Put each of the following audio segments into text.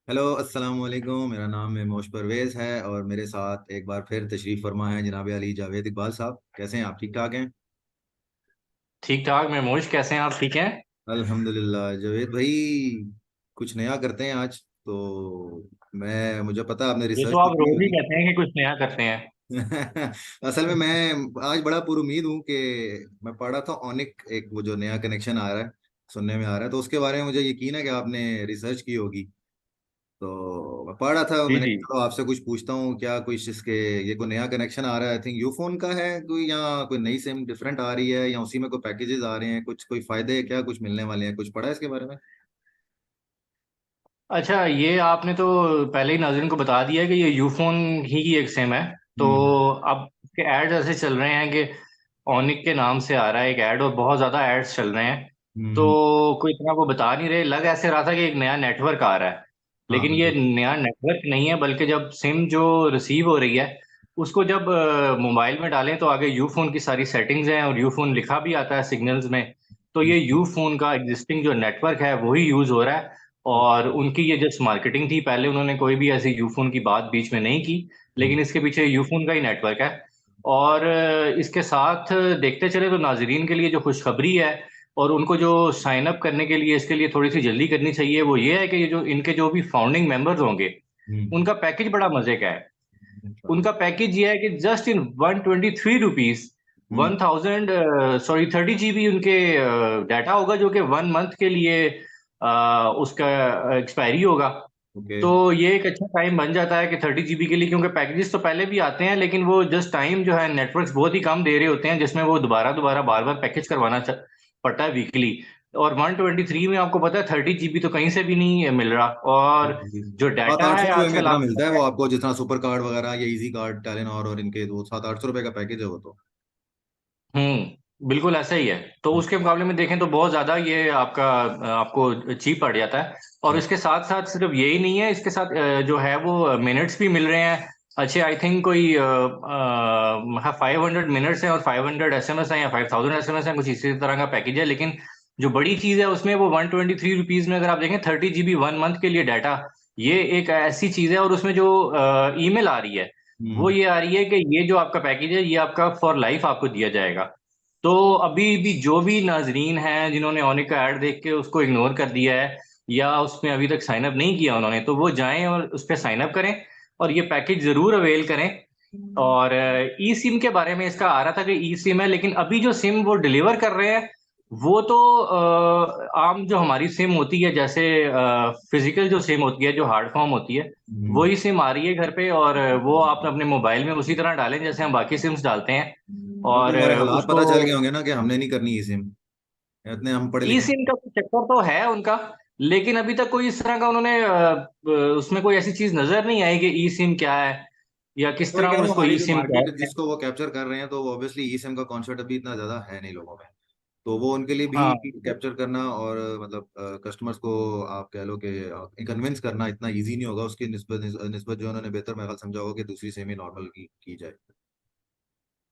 Hello अस्सलाम वालेकुम। मेरा नाम मोश परवेज़ है और मेरे साथ एक बार फिर तशरीफ़ फरमा है जनाब अली जावेद इकबाल साहब। कैसे हैं आप? ठीक ठाक हैं? ठीक ठाक। मैं मोश, कैसे हैं आप? ठीक हैं? अल्हम्दुलिल्लाह। जावेद भाई, कुछ नया करते हैं आज तो। मैं मुझे पता है आपने ये तो रिसर्च तो आप की रोज ही होगी। कहते हैं कि कुछ नया करते हैं। असल में मैं आज बड़ा पुरुमीद हूँ कि मैं पढ़ रहा था ओनिक, एक वो जो नया कनेक्शन आ रहा है, सुनने में आ रहा है, तो उसके बारे में मुझे यकीन है कि आपने रिसर्च की होगी। तो मैं पढ़ रहा था, जी मैंने जी। कहा चलो आपसे कुछ पूछता हूँ, क्या कोई इसके ये कोई नया कनेक्शन आ रहा है, आई थिंक यूफोन का है कोई, या कोई नई सिम डिफरेंट आ रही है, या उसी में कोई पैकेजेस आ रहे हैं, कुछ कोई फायदे क्या कुछ मिलने वाले हैं, कुछ पढ़ा है इसके बारे में? अच्छा, ये आपने तो पहले ही नाज़रीन को बता दिया है कि ये यूफोन ही की एक सिम है। तो हम्म। अब के एड्स ऐसे चल रहे हैं कि ओनिक के नाम से आ रहा है एक ऐड, और बहुत ज़्यादा एड्स चल रहे हैं। तो हम्म। कोई इतना वो बता नहीं रहे, लग ऐसे रहा था कि एक नया नेटवर्क आ रहा है। हाँ लेकिन ये बिल्कुल। नया नेटवर्क नहीं है, बल्कि जब सिम जो रिसीव हो रही है उसको जब मोबाइल में डालें तो आगे यूफोन की सारी सेटिंग्स हैं, और यूफोन लिखा भी आता है सिग्नल्स में। तो ये हम्म। यूफोन का एग्जिस्टिंग जो नेटवर्क है वही यूज़ हो रहा है। और उनकी ये जस्ट मार्केटिंग थी, पहले उन्होंने कोई भी ऐसी यूफोन की बात बीच में नहीं की। लेकिन इसके पीछे यूफोन का ही नेटवर्क है। और इसके साथ देखते चले तो नाजरीन के लिए जो खुशखबरी है, और उनको जो साइन अप करने के लिए इसके लिए थोड़ी सी जल्दी करनी चाहिए, वो ये है कि ये जो इनके जो भी फाउंडिंग मेंबर्स होंगे हम्म। उनका पैकेज बड़ा मजे का है। अच्छा। उनका पैकेज ये है कि just in 123 rupees, hmm. 1000 sorry 30 GB उनके डाटा होगा, जो कि 1 मंथ के लिए उसका एक्सपायरी होगा। ओके। तो ये एक अच्छा टाइम बन जाता है कि 30 GB के लिए, क्योंकि पैकेजेस तो पहले भी आते हैं, लेकिन वो जस्ट टाइम जो है नेटवर्क्स बहुत ही कम दे रहे होते हैं, जिसमें वो दोबारा दोबारा बार बार पैकेज करवाना पड़ता है वीकली। और 123 में आपको पता है 30 GB तो कहीं से भी नहीं मिल रहा। और जो सात डाटा आठ सौ है रुपये में आजकल इतना आपको मिलता है पता वो है। आपको, जितना सुपर कार्ड वगैरह या इजी कार्ड टेलीनॉर और इनके, वो 700-800 रुपये का पैकेज है वो तो। बिल्कुल ऐसा ही है। तो उसके मुकाबले में देखें तो बहुत ज्यादा ये आपका आपको चीप पड़ जाता है। और इसके साथ साथ सिर्फ यही नहीं है, इसके साथ जो है वो मिनट्स भी मिल रहे हैं अच्छे। आई थिंक कोई 500 मिनट्स हैं और 500 SMS हैं, या 5000 SMS हैं, कुछ इसी तरह का पैकेज है। लेकिन जो बड़ी चीज है उसमें, वो 123 रुपीज में अगर आप देखें 30 GB 1 मंथ के लिए डाटा, ये एक ऐसी चीज है। और उसमें जो ईमेल आ रही है वो हम्म। ये आ रही है कि ये जो आपका पैकेज है ये आपका फॉर लाइफ आपको दिया जाएगा। तो अभी भी जो भी नाजरीन हैं जिन्होंने ओनिक का ऐड देख के उसको इग्नोर कर दिया है, या उसमें अभी तक साइन अप नहीं किया उन्होंने, तो वो जाएं और उस पर साइन अप करें, और ये पैकेज जरूर अवेल करें। और ई सिम के बारे में इसका आ रहा था कि ई सिम है, लेकिन अभी जो सिम वो डिलीवर कर रहे हैं वो तो आम जो हमारी सिम होती है, जैसे फिजिकल जो सिम होती है, जो हार्ड फॉर्म होती है, हम्म। वही सिम आ रही है घर पे। और वो आप अपने मोबाइल में उसी तरह डालें जैसे हम बाकी सिम्स डालते हैं। अब तो और हमारे हालात उसको पता चल गए होंगे ना कि हमने नहीं करनी ये सिम, इतने हम पढ़े ई लिखे सिम नहीं। का कुछ चक्कर तो है उनका, लेकिन अभी तक कोई इस तरह का उन्होंने उसमें कोई ऐसी चीज नजर नहीं आई कि ई सिम क्या है, या किस वही तरह कह हम रहा हूँ, उसको हमारी ई जो सिम मार्केट कहते हैं। जिसको वो कैप्चर कर रहे हैं, तो ऑब्वियसली ई सिम का कॉन्सेप्ट अभी इतना ज्यादा है नहीं लोगों में। तो वो उनके लिए भी हाँ कैप्चर करना और मतलब कस्टमर्स को आप कह लो कि कन्विंस करना इतना इजी नहीं होगा, उसकी निस्बत निस्बत जो उन्होंने बेहतर मेरे ख्याल समझा होगा कि दूसरी सेमी नॉर्मल की जाए।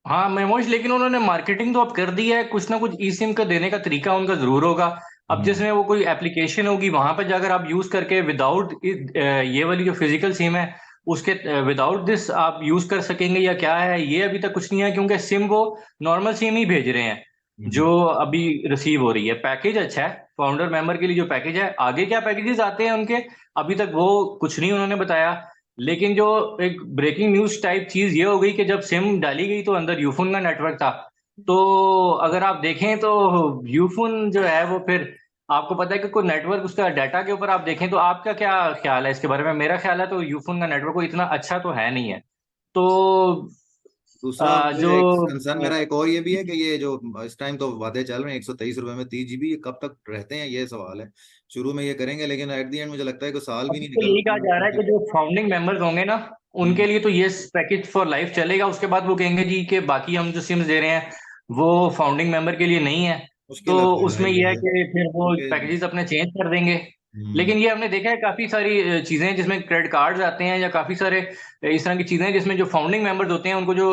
हाँ मेमोश, लेकिन उन्होंने मार्केटिंग तो अब कर दी है, कुछ ना कुछ ई सिम का देने का तरीका उनका जरूर होगा। अब हम्म। जिसमें वो कोई एप्लीकेशन होगी, वहां पर जाकर आप यूज करके विदाउट ये वाली जो फिजिकल सिम है उसके विदाउट दिस आप यूज कर सकेंगे, या क्या है ये अभी तक कुछ नहीं है, क्योंकि सिम वो नॉर्मल सिम ही भेज रहे हैं हम्म। जो अभी रिसीव हो रही है। पैकेज अच्छा है फाउंडर मेंबर के लिए, जो पैकेज है, आगे क्या पैकेजेस आते हैं उनके अभी तक वो कुछ नहीं उन्होंने बताया। लेकिन जो एक ब्रेकिंग न्यूज टाइप चीज ये हो गई कि जब सिम डाली गई तो अंदर यूफोन का नेटवर्क था। तो अगर आप देखें तो यूफोन जो है वो फिर, आपको पता है कि कोई नेटवर्क उसका डाटा के ऊपर आप देखें, तो आपका क्या ख्याल है इसके बारे में? मेरा ख्याल है तो यूफोन का नेटवर्क को इतना अच्छा तो है नहीं है। तो दूसरा मुझे जो एक कंसर्न मेरा एक और ये भी है कि ये जो इस टाइम तो वादे चल रहे हैं 123 रुपए में 30 GB, ये कब तक रहते हैं, ये सवाल है। शुरू में ये करेंगे लेकिन एट दी एंड मुझे लगता है कि साल भी अभी नहीं तो निकल यही कहा जा रहा है कि रहा। जो फाउंडिंग मेंबर्स होंगे ना, उनके हम्म। लिए तो ये पैकेज फॉर लाइफ चलेगा। उसके बाद वो कहेंगे जी कि बाकी हम जो सिम्स दे रहे हैं वो फाउंडिंग मेंबर के लिए नहीं है। तो मुश्किल है फिर उसमें ये यह है है कि फिर वो क्योंकि पैकेजेस अपने चेंज कर देंगे। हम्म। लेकिन ये हमने देखा है काफी सारी चीजें हैं जिसमें क्रेडिट कार्ड्स आते हैं, या काफी सारे इस तरह की चीजें हैं जिसमें जो फाउंडिंग मेंबर्स होते हैं उनको जो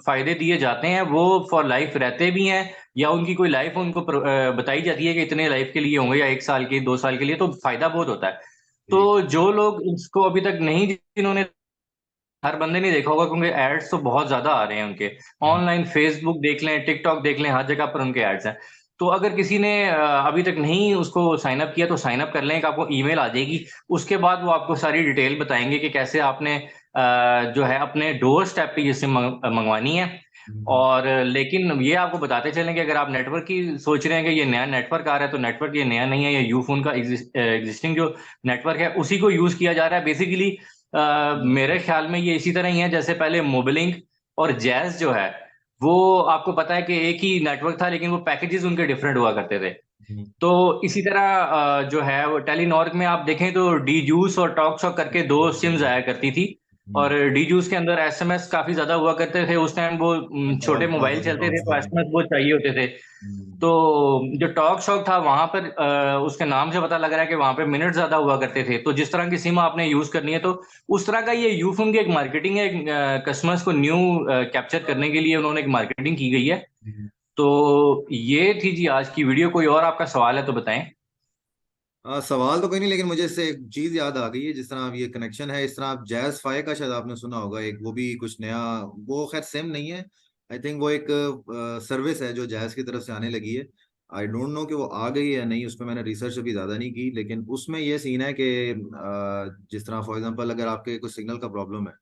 फायदे दिए जाते हैं वो फॉर लाइफ रहते भी हैं, या उनकी कोई लाइफ उनको बताई जाती है कि इतने लाइफ के लिए होंगे, या 1 साल के 2 साल के लिए, तो फायदा बहुत होता है। तो ठीक। जो लोग इसको अभी तक नहीं, जिन्होंने, हर बंदे नहीं देखा होगा क्योंकि एड्स तो बहुत ज्यादा आ रहे हैं उनके। हम्म, ऑनलाइन फेसबुक देख लें, टिकटॉक देख लें, हर जगह पर उनके एड्स हैं। तो अगर किसी ने अभी तक नहीं उसको साइन अप किया तो साइन अप कर लें, कि आपको ईमेल आ जाएगी। उसके बाद वो आपको सारी डिटेल बताएंगे कि कैसे आपने जो है अपने डोर स्टेप पे जिससे मंगवानी है। हम्म, और लेकिन ये आपको बताते चलें कि अगर आप नेटवर्क की सोच रहे हैं कि ये नया नेटवर्क आ रहा है, तो नेटवर्क ये नया नहीं है, ये यू फोन का एग्जिस्टिंग जो नेटवर्क है उसी को यूज किया जा रहा है बेसिकली। मेरे ख्याल में ये इसी तरह ही है जैसे पहले मोबिलिंक और जैज जो है, वो आपको पता है कि एक ही नेटवर्क था, लेकिन वो पैकेजेस उनके डिफरेंट हुआ करते थे। हम्म, तो इसी तरह जो है वो टेलीनॉर में आप देखें तो डी जूस और टॉक शॉक करके दो सिम्स आया करती थी। हम्म, और डी जूस के अंदर एसएमएस काफी ज्यादा हुआ करते थे उस टाइम, वो छोटे कॉल्स मोबाइल ज्यादा, चलते थे कॉल्स तो ज्यादा। एसएमएस बहुत चाहिए होते थे। तो हम्म, जो टॉक शॉक था वहां पर उसके नाम से पता लग रहा है कि वहां पे मिनट ज्यादा हुआ करते थे। तो जिस तरह की सिम आपने यूज करनी है, तो उस तरह का ये यूफोन की एक मार्केटिंग है, कस्टमर्स को न्यू कैप्चर करने के लिए उन्होंने एक मार्केटिंग की गई है। हम्म। तो ये थी जी आज की वीडियो। कोई और आपका सवाल है तो बताएं। सवाल तो कोई नहीं, लेकिन मुझे इससे एक चीज याद आ गई है। जिस तरह अब ये कनेक्शन है, इस तरह आप जैज फाई का शायद आपने सुना होगा, एक वो भी कुछ नया, वो खैर सेम नहीं है। आई थिंक वो एक सर्विस है जो जैज की तरफ से आने लगी है। आई डोंट नो कि वो आ गई है या नहीं, उस पर मैंने रिसर्च अभी ज़्यादा नहीं की। लेकिन उसमें ये सीन है कि जिस तरह फॉर एग्जांपल अगर आपके कुछ सिग्नल का प्रॉब्लम है,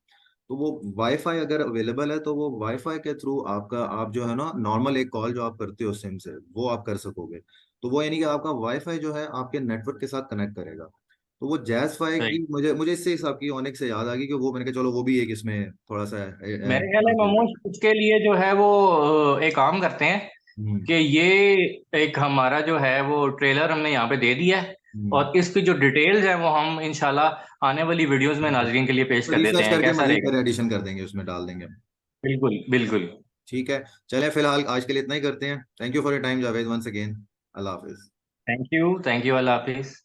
तो वो वाईफाई अगर अवेलेबल है तो वो वाईफाई के थ्रू आपका, आप जो है ना नॉर्मल एक कॉल जो आप करते हो सिम से, वो आप कर सकोगे। तो वो यानी कि आपका वाईफाई जो है आपके नेटवर्क के साथ कनेक्ट करेगा। तो वो जैज फाई सही। की मुझे मुझे इससे हिसाब की ओनिक्स से याद आ गई कि वो, मैंने कहा चलो वो भी एक इसमें थोड़ा सा मेरे ख्याल है include मोमोज करते उसके लिए जो है वो एक काम करते हैं हैं। कि ये एक हमारा जो है वो ट्रेलर हमने यहाँ पे दे दिया है। हम्म। और इसकी जो डिटेल्स हैं वो हम इंशाल्लाह आने वाली वीडियोस में नाजरीन के लिए पेश तो कर देते रिसर्च हैं, करके कैसा मजीद रहेगा? फिर एडिशन कर देंगे, उसमें डाल देंगे। बिल्कुल बिल्कुल। ठीक है। चलें, फिलहाल आज के लिए इतना ही करते हैं। Thank you for your time Javed, once again. अल्लाह हाफिज। थैंक यू, थैंक यू, अल्लाह हाफिज।